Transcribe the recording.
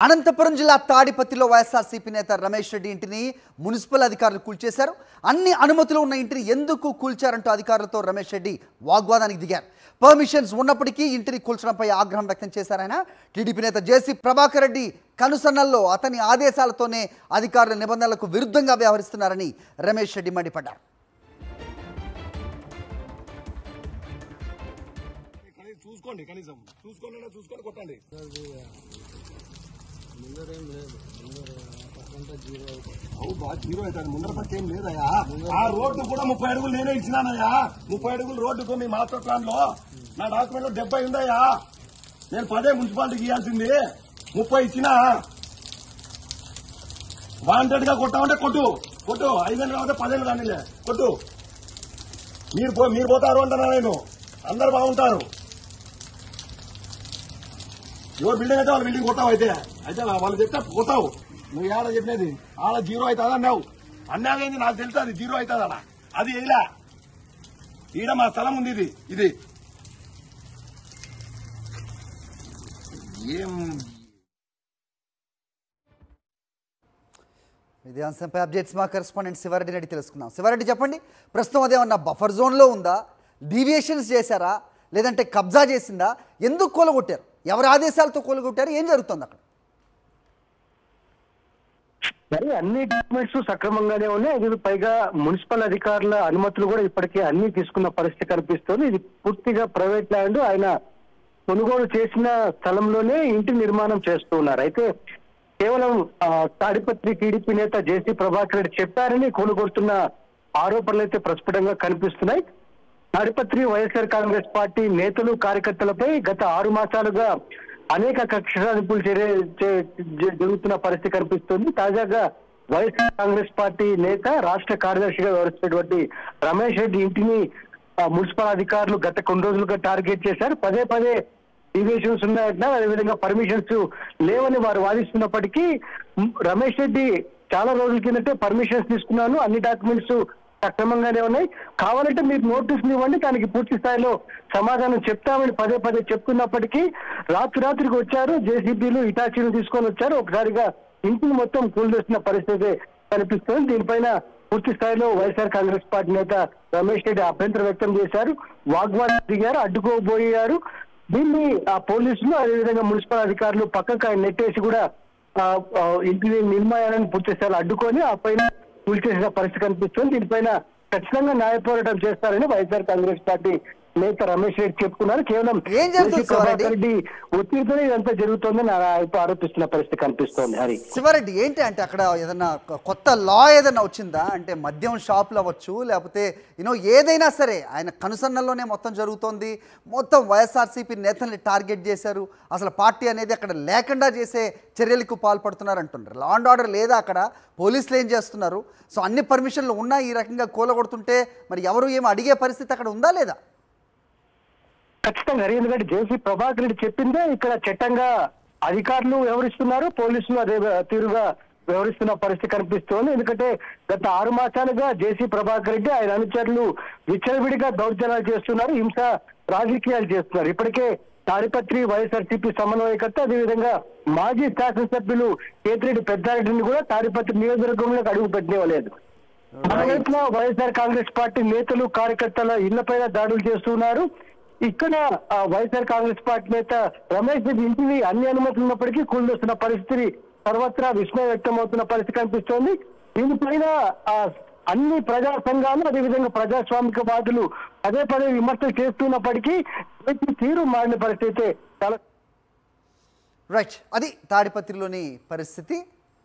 అనంతపురం జిల్లా తాడిపత్రిలో వైఎస్ఆర్సీపీ నేత రమేష్ రెడ్డి ఇంటిని మున్సిపల్ అధికారులు కూల్చేశారు. అన్ని అనుమతులు ఉన్న ఇంటిని ఎందుకు కూల్చారంటూ అధికారులతో రమేష్ రెడ్డి వాగ్వాదానికి దిగారు. పర్మిషన్స్ ఉన్నప్పటికీ ఇంటిని కూల్చడంపై ఆగ్రహం వ్యక్తం చేశారాయన. టీడీపీ నేత జేసీ ప్రభాకర్ రెడ్డి కనుసన్నల్లో అతని ఆదేశాలతోనే అధికారుల నిబంధనలకు విరుద్ధంగా వ్యవహరిస్తున్నారని రమేష్ రెడ్డి మండిపడ్డారు. చూసుకోండి, కనీసం చూసుకొని కొట్టండి. జీరో అవుతుంది. ముందర పక్క ఏం లేదయా. ఆ రోడ్డు కూడా 30 అడుగులు నేనే ఇచ్చినానయ్యా. 30 అడుగులు రోడ్డుకు మీ మాస్టర్ ప్లాన్ లో నా డాక్యుమెంట్ లో 70 ఉందయ్యా. నేను 10 మున్సిపాలిటీకి ఇవ్వాల్సింది 30 ఇచ్చినా. వాంటెడ్ గా కొట్టామంటే కొట్టు 5 కాబట్టి 10 కానీ కొట్టు. మీరు పోతారు అంటున్నా. నేను అందరు బాగుంటారు. ఎవరు బిల్డింగ్ అయితే వాళ్ళ బిల్డింగ్ కొట్టావు. అయితే వాళ్ళు చెప్తే పోతావు. నువ్వు ఏడ చెప్పినది ఆడ జీరో అవుతుంది అన్నావు. అన్నావేంది నాకు తెలుసు. అది జీరో అవుతుంది అలా. అది ఇలా ఈడ మా స్థలం ఉంది. ఇది ఏం ఇదే అంశంపై అప్డేట్స్ మా కరెస్పాండెంట్ శివారెడ్డి రెడ్డి తెలుసుకుందాం. శివారెడ్డి చెప్పండి, ప్రస్తుతం అదేమన్నా బఫర్ జోన్లో ఉందా, డీవియేషన్స్ చేశారా, లేదంటే కబ్జా చేసిందా, ఎందుకు కూలగొట్టారు, ఎవరి ఆదేశాలతో కూలగొట్టారు, ఏం జరుగుతుంది అక్కడ? మరి అన్ని డాక్యుమెంట్స్ సక్రమంగానే ఉన్నాయి. ఇది పైగా మున్సిపల్ అధికారుల అనుమతులు కూడా ఇప్పటికే అన్ని తీసుకున్న పరిస్థితి కనిపిస్తుంది. ఇది పూర్తిగా ప్రైవేట్ ల్యాండ్. ఆయన కొనుగోలు చేసిన స్థలంలోనే ఇంటి నిర్మాణం చేస్తూ ఉన్నారు. అయితే కేవలం తాడిపత్రి టీడీపీ నేత జేసీ ప్రభాకర్ రెడ్డి చెప్పారని కొనుగొడుతున్న ఆరోపణలు అయితే ప్రస్ఫుటంగా కనిపిస్తున్నాయి. తాడిపత్రి వైఎస్ఆర్ కాంగ్రెస్ పార్టీ నేతలు కార్యకర్తలపై గత 6 మాసాలుగా అనేక కక్ష సాధింపులు జరుగుతున్న పరిస్థితి కనిపిస్తుంది. తాజాగా వైఎస్ఆర్ కాంగ్రెస్ పార్టీ నేత రాష్ట్ర కార్యదర్శిగా వ్యవహరిస్తున్నటువంటి రమేష్ రెడ్డి ఇంటిని మున్సిపల్ అధికారులు గత కొన్ని రోజులుగా టార్గెట్ చేశారు. పదే డీవియేషన్స్ ఉన్నాయంటే, అదేవిధంగా పర్మిషన్స్ లేవని వారు వాదిస్తున్నప్పటికీ రమేష్ రెడ్డి చాలా రోజుల కిందటే పర్మిషన్స్ తీసుకున్నాను, అన్ని డాక్యుమెంట్స్ సక్రమంగానే ఉన్నాయి, కావాలంటే మీరు నోటీసులు ఇవ్వండి, దానికి పూర్తి స్థాయిలో సమాధానం చెప్తామని పదే చెప్తున్నప్పటికీ రాత్రికి వచ్చారు. జేసీబీలు ఇటాచీలు తీసుకొని వచ్చారు. ఒకసారిగా ఇంటిని మొత్తం కూల్చేసిన పరిస్థితి కనిపిస్తుంది. దీనిపైన పూర్తి స్థాయిలో వైఎస్ఆర్ కాంగ్రెస్ పార్టీ నేత రమేష్ రెడ్డి అభ్యంతరం వ్యక్తం చేశారు. వాగ్వాదం దిగారు, అడ్డుకోబోయారు. దీన్ని పోలీసులు అదేవిధంగా మున్సిపల్ అధికారులు పక్కకు నెట్టేసి కూడా ఇంటి నిర్మాణాన్ని పూర్తి స్థాయిలో అడ్డుకొని ఆ పైన కూల్చేసిన పరిస్థితి కనిపిస్తుంది. దీనిపైన ఖచ్చితంగా న్యాయ పోరాటం చేస్తారని వైఎస్ఆర్ కాంగ్రెస్ పార్టీ నేత రమేష్ రెడ్డి చెప్పుకున్నారు. కేవలం ప్రభాకర్ రెడ్డి ఒత్తిడితోనే ఇదంతా జరుగుతోందని ఆరోపిస్తున్న పరిస్థితి కనిపిస్తోంది. హరి శివారెడ్డి, ఏంటి అంటే అక్కడ ఏదన్నా కొత్త లా ఏదన్నా వచ్చిందా? అంటే మద్యం షాపులు అవ్వచ్చు, లేకపోతే ఏదైనా సరే ఆయన కనుసన్నల్లోనే మొత్తం జరుగుతోంది. మొత్తం వైఎస్ఆర్సీపీ నేతల్ని టార్గెట్ చేశారు. అసలు పార్టీ అనేది అక్కడ లేకుండా చేసే చర్యలకు పాల్పడుతున్నారు అంటున్నారు. లా అండ్ ఆర్డర్ లేదా అక్కడ? పోలీసులు ఏం చేస్తున్నారు? సో అన్ని పర్మిషన్లు ఉన్నా ఈ రకంగా కూలగొడుతుంటే మరి ఎవరు ఏమో అడిగే పరిస్థితి అక్కడ ఉందా లేదా? ఖచ్చితంగా. ఎందుకంటే జేసీ ప్రభాకర్ రెడ్డి చెప్పిందే ఇక్కడ చట్టంగా అధికారులు వ్యవహరిస్తున్నారు, పోలీసులు అదే తీరుగా వ్యవహరిస్తున్న పరిస్థితి కనిపిస్తోంది. ఎందుకంటే గత 6 మాసాలుగా జేసీ ప్రభాకర్ రెడ్డి ఆయన అనుచరులు విచ్చలవిడిగా దౌర్జన్యాలు చేస్తున్నారు, హింస రాజకీయాలు చేస్తున్నారు. ఇప్పటికే తాడిపత్రి వైఎస్ఆర్సీపీ సమన్వయకర్త అదేవిధంగా మాజీ శాసనసభ్యులు కేతిరెడ్డి పెద్దారెడ్డిని కూడా తాడిపత్రి నియోజకవర్గంలోకి అడుగు పెట్టనివ్వలేదు. మరోవైపున వైఎస్ఆర్ కాంగ్రెస్ పార్టీ నేతలు కార్యకర్తల ఇళ్లపైన దాడులు చేస్తున్నారు. ఇక్కడ వైఎస్ఆర్ కాంగ్రెస్ పార్టీ నేత రమేష్ రెడ్డి ఇంటిని అన్ని అనుమతులు ఉన్నప్పటికీ కూల్చేస్తున్న పరిస్థితి సర్వత్రా విస్మయం వ్యక్తమవుతున్న పరిస్థితి కనిపిస్తోంది. దీనిపైన అన్ని ప్రజా సంఘాలు అదేవిధంగా ప్రజాస్వామికవాదులు పదే విమర్శలు చేస్తున్నప్పటికీ తీరు మారిన పరిస్థితి చాలా రైట్. అది తాడిపత్రిలోని పరిస్థితి.